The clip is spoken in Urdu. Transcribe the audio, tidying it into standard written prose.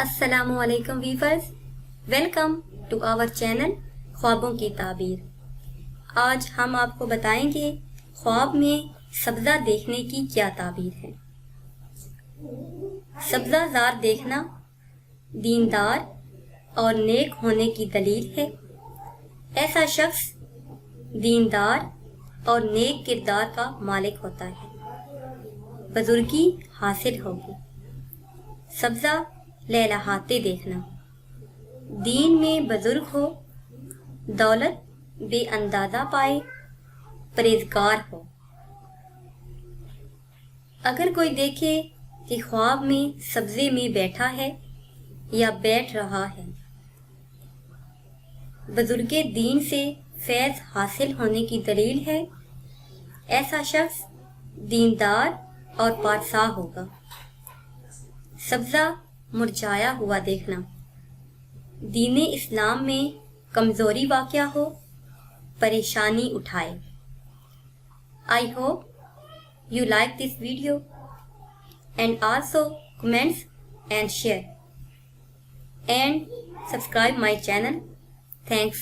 السلام علیکم viewers, welcome to our channel خوابوں کی تعبیر۔ آج ہم آپ کو بتائیں گے خواب میں سبزہ دیکھنے کی کیا تعبیر ہے۔ سبزہ زار دیکھنا دیندار اور نیک ہونے کی دلیل ہے۔ ایسا شخص دیندار اور نیک کردار کا مالک ہوتا ہے، بزرگی حاصل ہوگی۔ سبزہ لہلہاتے دیکھنا دین میں بزرگ ہو، دولت بے اندازہ پائے، پرہیزگار ہو۔ اگر کوئی دیکھے کہ خواب میں سبزے میں بیٹھا ہے یا بیٹھ رہا ہے، بزرگ دین سے فیض حاصل ہونے کی دلیل ہے۔ ایسا شخص دیندار اور پارسا ہوگا۔ سبزہ مرجھایا ہوا دیکھنا دین اسلام میں کمزوری واقع ہو، پریشانی اٹھائے۔ I hope you like this video and also comments and share and subscribe my channel. Thanks.